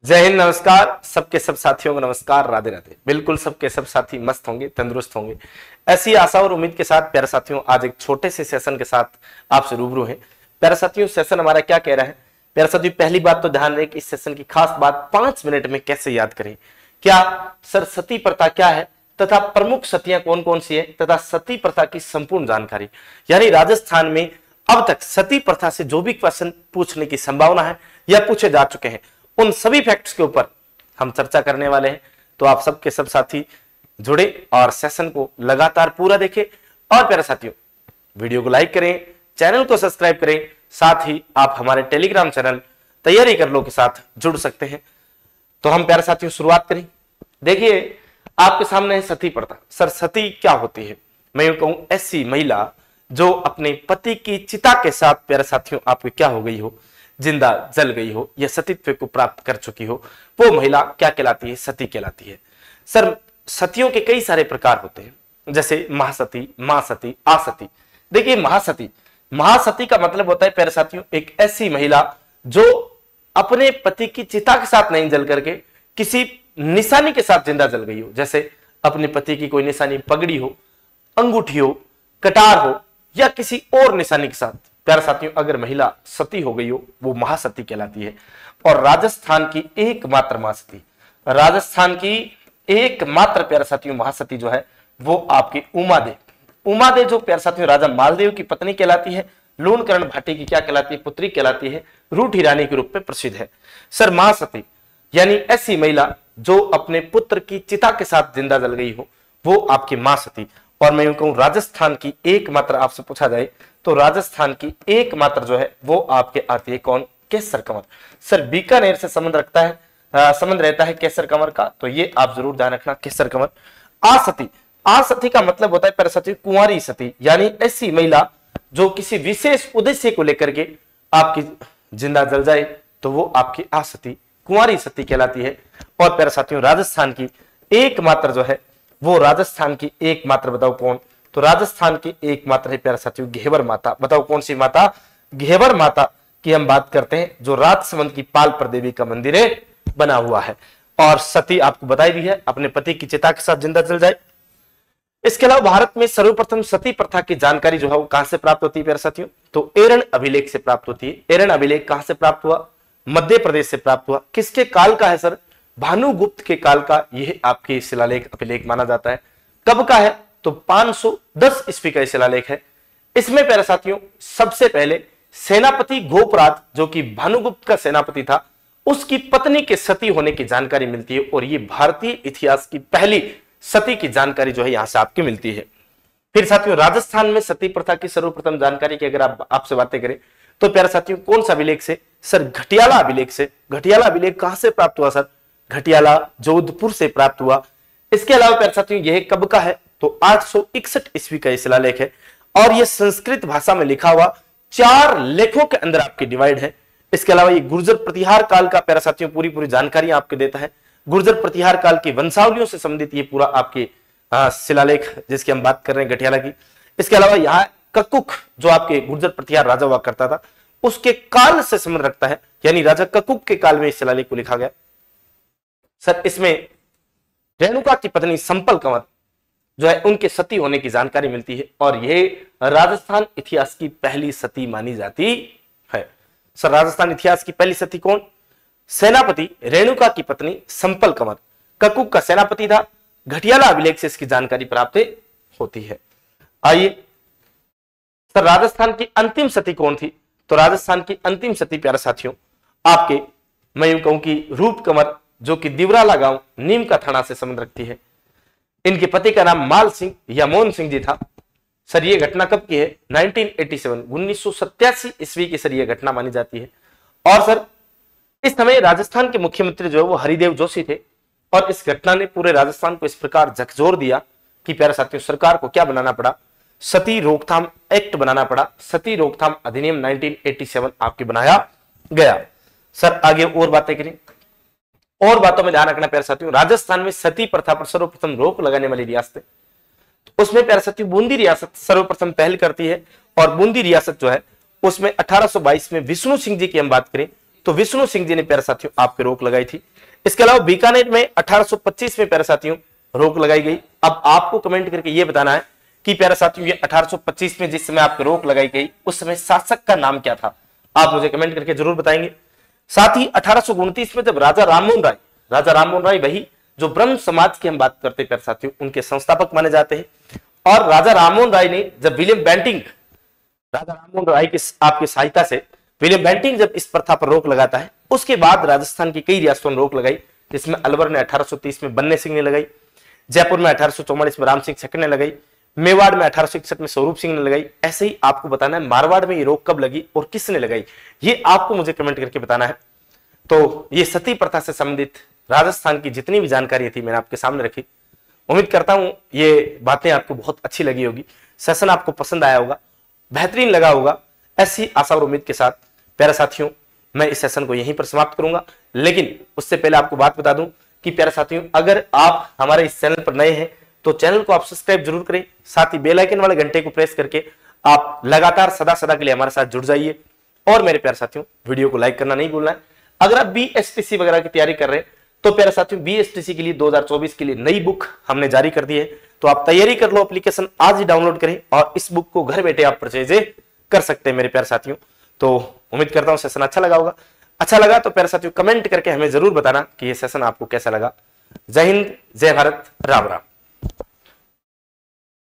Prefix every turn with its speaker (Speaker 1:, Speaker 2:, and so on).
Speaker 1: जय हिंद, नमस्कार सबके सब साथियों को नमस्कार, राधे राधे। बिल्कुल सबके सब साथी मस्त होंगे, तंदुरुस्त होंगे, ऐसी आशा और उम्मीद के साथ प्यारे साथियों आज एक छोटे से सेशन के साथ आपसे रूबरू हैं। प्यारे साथियों सेशन हमारा क्या कह रहा है? प्यारे साथियों पहली बात तो ध्यान रहे कि इस सेशन की खास बात 5 मिनट में कैसे याद करें। क्या सर सती प्रथा क्या है तथा प्रमुख सतियां कौन कौन सी है तथा सती प्रथा की संपूर्ण जानकारी, यानी राजस्थान में अब तक सती प्रथा से जो भी क्वेश्चन पूछने की संभावना है या पूछे जा चुके हैं उन सभी फैक्ट्स के ऊपर हम चर्चा करने वाले हैं। तो आप सबके सब साथी जुड़े और सेशन को लगातार पूरा देखें और प्यारे साथियों वीडियो को लाइक करें, चैनल को सब्सक्राइब करें, साथ ही आप हमारे टेलीग्राम चैनल तैयारी कर लो के साथ जुड़ सकते हैं। तो हम प्यारे साथियों शुरुआत करें। देखिए आपके सामने है सती प्रथा। सर सती क्या होती है? मैं यूं कहूं ऐसी महिला जो अपने पति की चिता के साथ प्यारे साथियों आपकी क्या हो गई हो, जिंदा जल गई हो या सतीत्व को प्राप्त कर चुकी हो, वो महिला क्या कहलाती है? सती कहलाती है। सर सतियों के कई सारे प्रकार होते हैं, जैसे महासती, मां सती, आसती। देखिए महासती का मतलब होता है प्यारे साथियों एक ऐसी महिला जो अपने पति की चिता के साथ नहीं जल करके किसी निशानी के साथ जिंदा जल गई हो। जैसे अपने पति की कोई निशानी पगड़ी हो, अंगूठी हो, कटार हो या किसी और निशानी के साथ प्यारे साथियों अगर महिला सती हो गई हो वो महासती कहलाती है। और राजस्थान की एकमात्र महासती, राजस्थान की एकमात्र प्यारे साथियों महासती जो है वो आपकी उमा दे जो प्यारे साथियों राजा मालदेव की पत्नी कहलाती है, लूणकरण भाटी की क्या कहलाती है? पुत्री कहलाती है, रूठी रानी के रूप में प्रसिद्ध है। सर महासती यानी ऐसी महिला जो अपने पुत्र की चिता के साथ जिंदा जल गई हो वो आपकी महासती। और मैं यूं कहूं राजस्थान की एकमात्र, आपसे पूछा जाए तो राजस्थान की एकमात्र जो है वो आपके आती है कौन? केसर कंवर। सर बीकानेर से संबंध रखता है, संबंध रहता है केसर कंवर का, तो ये आप जरूर ध्यान रखना केसर कंवर। आसती का मतलब होता है प्यारे साथियों कुंवारी सती, यानी ऐसी महिला जो किसी विशेष उद्देश्य को लेकर के आपकी जिंदा जल जाए तो वो आपकी आसती कुंवारी सती कहलाती है। और प्यारे साथियों राजस्थान की एकमात्र जो है वो राजस्थान की एकमात्र, बताओ कौन? तो राजस्थान की एकमात्र है प्यारे साथियों घेवर माता। बताओ कौन सी माता? घेवर माता की हम बात करते हैं जो राजसमंद की पाल पर देवी का मंदिर है बना हुआ है। और सती आपको बताई दी है अपने पति की चिता के साथ जिंदा जल जाए। इसके अलावा भारत में सर्वप्रथम सती प्रथा की जानकारी जो है वो कहां से प्राप्त होती है प्यारे साथियों? तो एरन अभिलेख से प्राप्त होती है। एरन अभिलेख कहां से प्राप्त हुआ? मध्य प्रदेश से प्राप्त हुआ। किसके काल का है सर? भानुगुप्त के काल का यह आपके शिलालेख अभिलेख माना जाता है। कब का है? तो 510 ईस्वी का शिलालेख है। इसमें प्यारे साथियों सबसे पहले सेनापति गोपराज जो कि भानुगुप्त का सेनापति था उसकी पत्नी के सती होने की जानकारी मिलती है। और ये भारतीय इतिहास की पहली सती की जानकारी जो है यहां से आपकी मिलती है। फिर साथियों राजस्थान में सती प्रथा की सर्वप्रथम जानकारी की अगर आपसे बातें करें तो प्यारे साथियों कौन सा अभिलेख से? सर घटियाला अभिलेख से। घटियाला अभिलेख कहां से प्राप्त हुआ सर? घटियाला जोधपुर से प्राप्त हुआ। इसके अलावा प्यारे साथियों यह कब का है? तो 861 ईस्वी का शिलालेख है और यह संस्कृत भाषा में लिखा हुआ 4 लेखों के अंदर आपकी डिवाइड है। इसके अलावा ये गुर्जर प्रतिहार काल का प्यारे साथियों पूरी जानकारी आपको देता है। गुर्जर प्रतिहार काल की वंशावलियों से संबंधित ये पूरा आपके शिलालेख जिसकी हम बात कर रहे हैं घटियाला की। इसके अलावा यहाँ ककुक जो आपके गुर्जर प्रतिहार राजा हुआ करता था उसके काल से संबंध रखता है, यानी राजा ककुक के काल में इस शिलालेख को लिखा गया। सर इसमें रेणुका की पत्नी संपल कंवर जो है उनके सती होने की जानकारी मिलती है और यह राजस्थान इतिहास की पहली सती मानी जाती है। सर राजस्थान इतिहास की पहली सती कौन? सेनापति रेणुका की पत्नी संपल कंवर, ककुक का सेनापति था। घटियाला अभिलेख से इसकी जानकारी प्राप्त होती है। आइए सर राजस्थान की अंतिम सती कौन थी? तो राजस्थान की अंतिम सती प्यारे साथियों आपके मैं यूं कहूं कि रूप कंवर जो कि दिवराला गांव नीम का थाना से संबंध रखती है। इनके पति का नाम माल सिंह या मोहन सिंह जी था। सर ये घटना कब की है? 1987 ईस्वी की सर ये घटना मानी जाती है। और सर इस समय राजस्थान के मुख्यमंत्री जो है वो हरिदेव जोशी थे और इस घटना ने पूरे राजस्थान को इस प्रकार झकझोर दिया कि प्यारे साथियों सरकार को क्या बनाना पड़ा? सती रोकथाम एक्ट बनाना पड़ा। सती रोकथाम अधिनियम 1987 आपके बनाया गया। सर आगे और बातें करें, और बातों में ध्यान रखना प्यारे साथियों राजस्थान में सती प्रथा पर सर्वप्रथम रोक लगाने वाली रियासत तो उसमें प्यारे साथियों बूंदी रियासत सर्वप्रथम पहल करती है। और बूंदी रियासत जो है उसमें 1822 में विष्णु सिंह जी की हम बात करें तो विष्णु सिंह जी ने प्यारे साथियों आपके रोक लगाई थी। इसके अलावा बीकानेर में 1825 में प्यारे साथियों रोक लगाई गई। अब आपको कमेंट करके यह बताना है कि प्यारे साथियों ये 1825 में जिस समय आपको रोक लगाई गई उस समय शासक का नाम क्या था, आप मुझे कमेंट करके जरूर बताएंगे। साथ ही 1829 में जब राजा राममोहन राय वही जो ब्रह्म समाज की हम बात करते हैं प्यारे साथियों, उनके संस्थापक माने जाते हैं। और राजा राममोहन राय ने जब राजा राममोहन राय की आपकी सहायता से विलियम बेंटिंक जब इस प्रथा पर रोक लगाता है, उसके बाद राजस्थान की कई रियासतों ने रोक लगाई, जिसमें अलवर ने 1830 में बन्ने सिंह ने लगाई, जयपुर में 1844 में राम सिंह सेकंड ने लगाई, मेवाड़ में 1861 में स्वरूप सिंह ने लगाई। ऐसे ही आपको बताना है मारवाड़ में ये रोक कब लगी और किसने लगाई, ये आपको मुझे कमेंट करके बताना है। तो ये सती प्रथा से संबंधित राजस्थान की जितनी भी जानकारी थी मैंने आपके सामने रखी। उम्मीद करता हूं ये बातें आपको बहुत अच्छी लगी होगी, सेशन आपको पसंद आया होगा, बेहतरीन लगा होगा। ऐसी आशा और उम्मीद के साथ प्यारे साथियों मैं इस सेशन को यहीं पर समाप्त करूंगा। लेकिन उससे पहले आपको बात बता दूं कि प्यारे साथियों अगर आप हमारे इस चैनल पर नए हैं तो चैनल को आप सब्सक्राइब जरूर करें, साथ ही बेल आइकन वाले घंटे को प्रेस करके आप लगातार सदा के लिए हमारे साथ जुड़ जाइए। और मेरे प्यारे साथियों वीडियो को लाइक करना नहीं भूलना है। अगर आप BSTC वगैरह की तैयारी कर रहे हैं तो प्यारे साथियों BSTC के लिए 2024 के लिए नई बुक हमने जारी कर दी है, तो आप तैयारी कर लो, एप्लीकेशन आज ही डाउनलोड करें और इस बुक को घर बैठे आप परचेज कर सकते हैं मेरे प्यारे साथियों। तो उम्मीद करता हूं सेशन अच्छा लगा होगा। अच्छा लगा तो प्यारे साथियों कमेंट करके हमें जरूर बताना कि ये सेशन आपको कैसा लगा। जय हिंद, जय भारत, राम राम।